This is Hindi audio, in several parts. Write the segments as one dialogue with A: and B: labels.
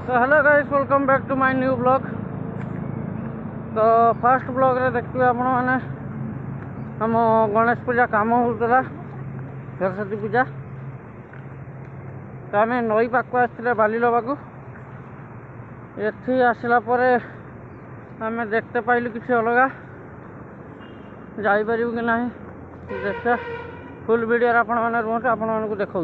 A: तो hello guys, welcome back to my new blog. तो फर्स्ट ब्लॉग रे देखिए आपण माने हम गणेश पूजा काम होता सरस्वती पूजा। तो आम नई पाक आसते बाली लवाक एठी आसला परे आम देखते पाइलु किसी अलग जापर कि ना देखा फुल वीडियो आपण मैंने रुहतु आपण मानक देखा।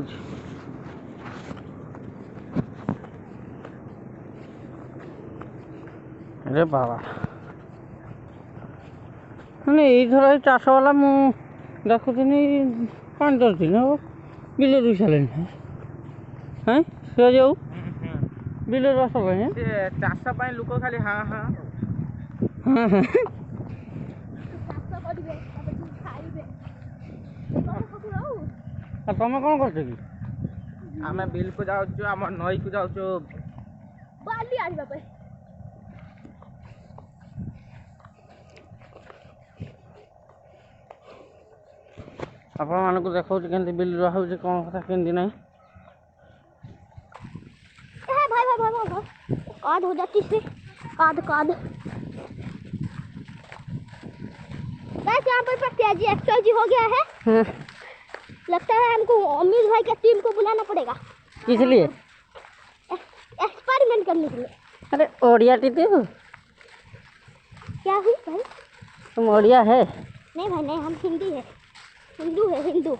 A: अरे बाबा मैंने यही चाष वाला मु देखुनी 5-10 दिन हम बिल रुई सारे हाँ से जाऊ बिल रस
B: चाष लोक खाली हाँ हाँ
A: हाँ हाँ तुम कौन कर
B: आम बिल को जाऊँ आम नई को जाऊँ
C: बाली आनिबा पे
A: आपण मानक देखा के बिल रुआ हो कौन कथा के ना
C: भाई भाई भाई भाई काद हो जाती से काद काद बस यहाँ पर तेजी एक्सरसाइज हो गया है। लगता है हमको अमीर भाई के टीम को बुलाना पड़ेगा।
A: किस लिए?
C: एक्सपेरिमेंट करने के लिए।
A: अरे ओडिया टीते हो
C: क्या हुई भाई?
A: तुम ओडिया है?
C: नहीं भाई नहीं, हम हिंदी है, हिंदू है हिंदू।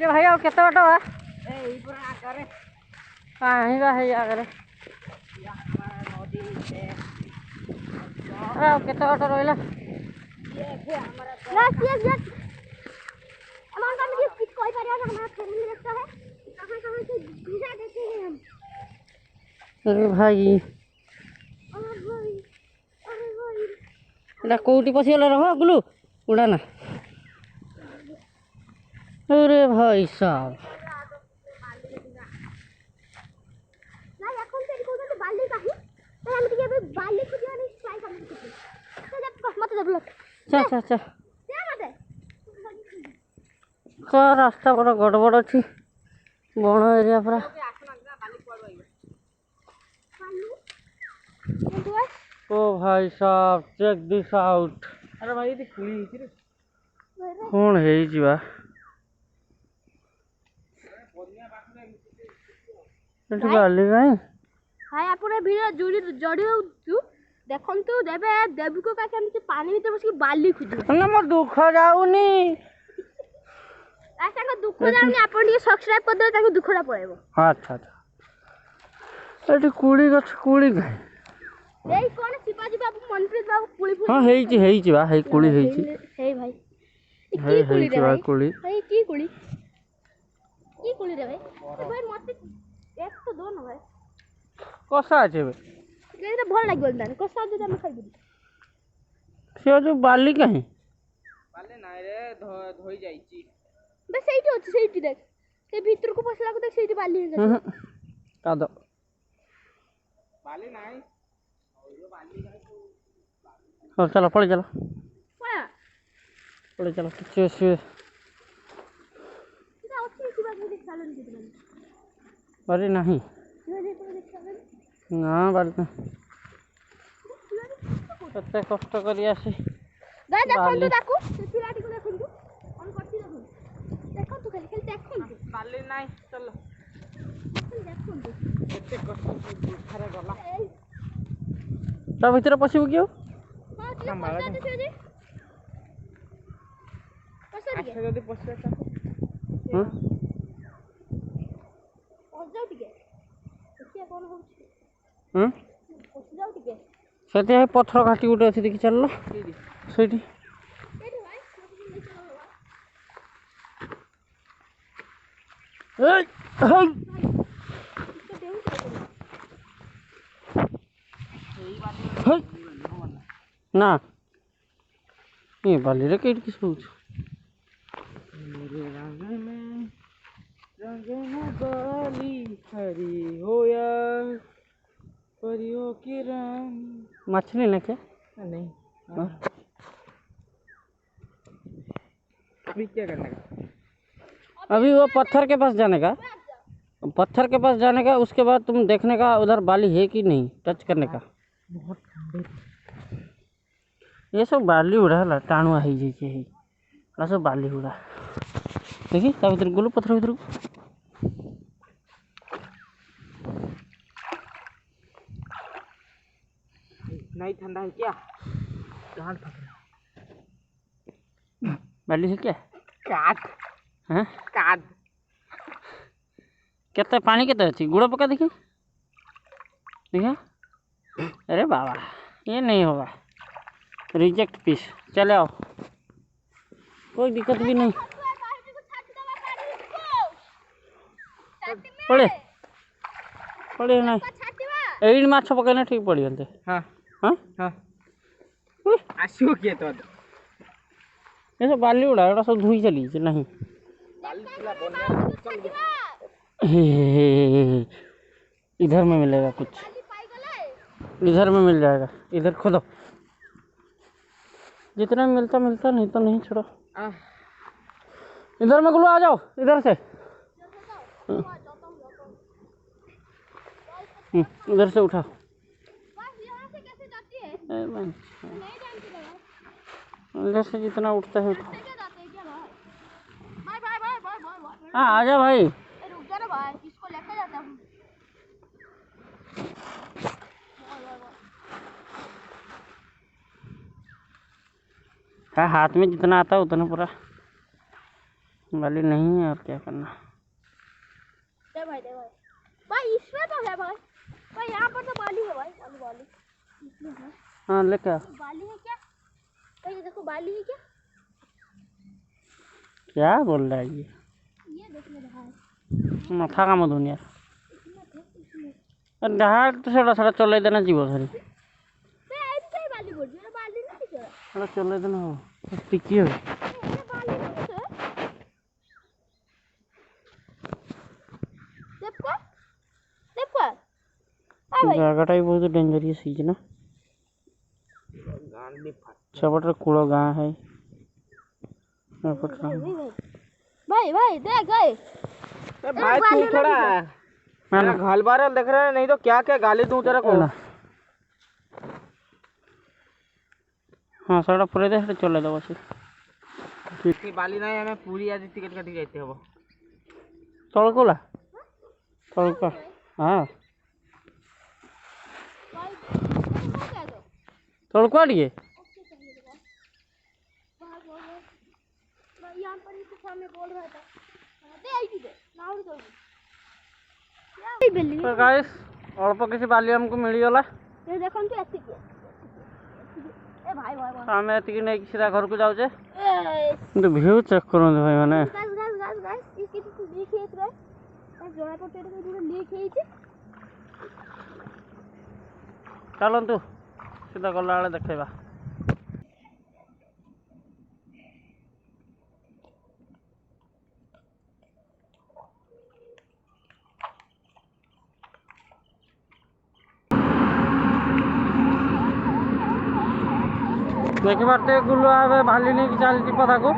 A: भाई आओ केते बाटो बा कहीं बा है आगे आओ केते बाटो रहिला
C: यस यस यस अमान का मुझे कुछ कोई पर यार हमारा फैमिली देखता है कहां से घुसा देते हैं हम।
A: अरे भाई एटा कोठी पसिगला रहो गुलू उड़ाना। अरे भाई साहब
C: ना এখন থেকে কোথাও বালি কাহি তাই আমি টিকে বালি খুঁজে আনি ট্রাই করব তো যা মত দে ব্লক
A: चा चा चा
C: যা মতে
A: का रास्ता बड़ा गड़बड़ अच्छी बण एरिया पूरा। ओ भाई साहब चेक दिस आउट।
B: अरे भाई ये खुली
A: कौन है जीवा बाली कहीं
C: भाई आपण वीडियो जोड़ी जोड़ी होतु देखंतु देबे देवी को का केमति पानी भीतर बस बाली खुजु
A: ना मो दुख जाउनी
C: ऐसा को दुख जाउनी आपण ये सब्सक्राइब कर दे ताको दुखड़ा पळेबो।
A: अच्छा अच्छा एटी कुड़ी गछ कुड़ी गई
C: एई कोन शिवाजी बाबू मनप्रीत बाबू कुली फुल
A: हां हेई बा हेई कुड़ी हेई
C: हे भाई
A: हेई
C: की कुली रे भाई
A: कुड़ी
C: भाई की कुली रे भाई भाई मते एक तो दो ना भाई
A: कसा আছে बे
C: ये तो भल लाग बोलता कसा दे हम खाइ दिबी
A: से जो बाली कहीं
B: बाले नाइ रे धोई जाईची
C: बस एइटी होची सेइटी देख ते भीतर को पसला को देख सेइटी बाली हो जाती
A: कादो
B: बाले नाइ
A: हो चलो पड़े चलो
C: पळा
A: पड़े चलो से
C: इता होची शिवाजी देख सालन के दिन
A: बारी नहीं
C: शिवाजी को देख सालन
A: ना बारी कते कष्ट करी आसी
C: गाय देखंतु ताकू से पिलाटी को देखंतु ऑन करती देखंतु खाली खाली देखंतु
B: बाले नाइ चलो
C: देखंतु
B: एते कष्ट बुखारे गला
A: ता भीतर पसिबो क्यों
C: हां ठीक है शिवाजी पसर
B: अच्छा
C: के
B: जदी पसे ता
A: हां
C: पस जाऊ टिके देखिए कोन होची
A: हां
C: पस जाऊ टिके
A: सेते है पत्थर घाटी गुटे अछि देखि चललो सेठी
C: एठी भाई मत
A: ए
C: ले चलो
A: हे हे ना ये बाली रे केट किस होछ
B: मेरे रंग में बाली हरी होया परियों की रंग
A: मछली ना क्या
B: नहीं
A: हाँ?
B: अभी क्या करने का?
A: अभी वो पत्थर के पास जाने का, पत्थर के पास जाने का, उसके बाद तुम देखने का उधर बाली है कि नहीं, टच करने का।
B: बहुत ठंडे
A: ये सब बाली उड़ा ला टाणुआ है जैसे है ला सब बाली उड़ा देखी ता भीतर गोलो पत्थर भीतर
B: नहीं ठंडा है क्या? गांड फट रहा
A: बाली है क्या?
B: काट
A: हैं
B: काट
A: कितना पानी कितना अच्छी गुड़ा पका देखिए देखिए। अरे बाबा ये नहीं होगा, रिजेक्ट पीस। चले आओ, कोई दिक्कत भी नहीं। पड़े पड़े नहीं एड़ी माछ पकड़ना ठीक पड़ी अंते।
B: हाँ
A: हाँ
B: हाँ आसू किए तो
A: ये सब बाली उड़ा एटा सब धुई चली नहीं। इधर में मिलेगा कुछ, इधर में मिल जाएगा, इधर खोदो जितना मिलता मिलता, नहीं तो नहीं छोड़ो। इधर में गुलो आ जाओ इधर से। इधर से उठा। इधर से जितना उठता है उठा। हाँ आ जा भाई।
C: रुक जा ना भाई, इसको लेकर जाता हूँ।
A: हाँ हाथ में जितना आता है उतना पूरा बाली नहीं है, और क्या करना।
C: दे भाई भाई इसमें तो है भाई, भाई यहाँ पर तो बाली है भाई, बाली इसमें है।
A: हाँ लेके आ।
C: बाली है क्या भाई? ये देखो बाली है क्या?
A: क्या बोल रहा है ये
C: देख ले भाई,
A: माथा का मधुन यार। डहार तो सड़ा सड़ा चल देना जीव धरी
C: बाली बोल रही है, बाली नहीं दिख रहा।
A: सड़ा चल देना हो टिकी हो।
C: बाली नहीं दिख रहा। देखो
A: जगहटा भी बहुत डेंजरियस है ना। छपटर कूड़ो गाँ है
C: भाई भाई देख गए
B: भाई तू थोड़ा मेरा घाल बार देख रहा है, नहीं तो क्या क्या गाली दूं तेरे को।
A: हाँ सड़ा पूरे दे चले दो बस
B: ठीक बाली नहीं हमें पूरी आज टिकट कटी जाते हो
A: तड़कोला तड़का। हाँ तड़का दिए
C: यहाँ पर ही सामने बोल रहा था दे आई दे ना और
A: तो गाइस अल्प किसी बाली हमको मिलगला।
C: ये देखो तू एति के ए भाई भाई भाई
A: आम एति नहीं सीधा घर को जाऊे।
C: ए
A: व्यू चेक करो भाई मैंने
C: गाइस इसके तो लीक है गाइस जोड़ा पटेट के पूरा लीक है इचे।
A: चलतु सीधा गला बेले देखा। देखी पार्टे गुलुआ भाली नहीं चलती पदा को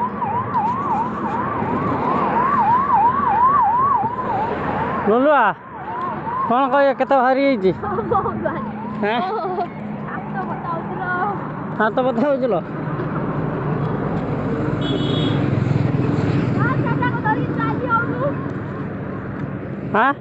A: गुलुआ कौन कह के भारी है हाँ तो बताओ चलो हाँ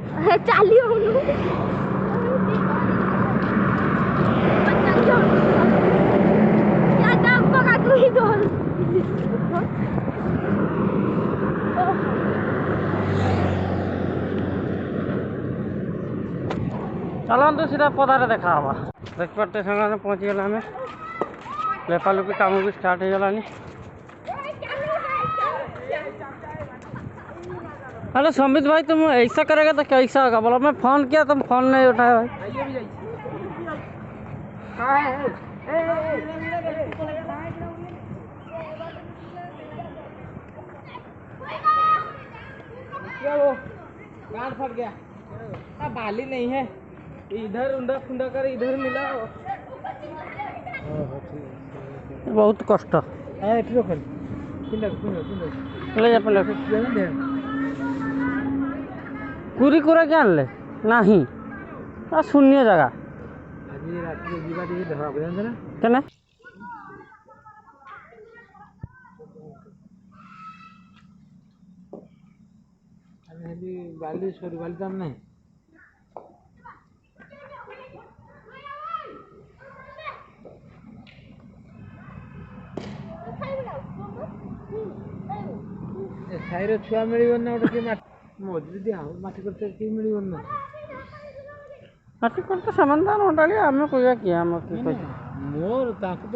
A: चलतु सीधा पदारे देखा हवा। देख पार्टे सामने पहुँची गला आम लेपालुपी काम भी स्टार्ट हो गलानी। हेलो संबित भाई तुम ऐसा करेगा तो कैसा होगा बोलो। मैं फोन किया तुम फोन नहीं उठाया भाई।
B: क्या वो गांड फट गया? बाली नहीं है, इधर उंडा फुंडा कर इधर मिला।
A: बहुत कष्ट ले जा पिंड कुरी कुरा क्या आनले नहीं आ शून्य जगह केने
B: बाली सॉरी बाली दाम नहीं ସାଇର ଛୁଆ ମିଳିବନି ନା ଗୋଟେ କିଏ ମଜୁରୀ ଦିଆ ହବ ମାଟି କରିତେ କିଏ ମିଳିବନି ନା
A: ମାଟି କରିତେ ସେମାନେ ତ ନଟାଳି ଆମେ କହିବା କିଏ ଆମର କି କହିବା
B: ମୋର ତାଙ୍କୁ ତ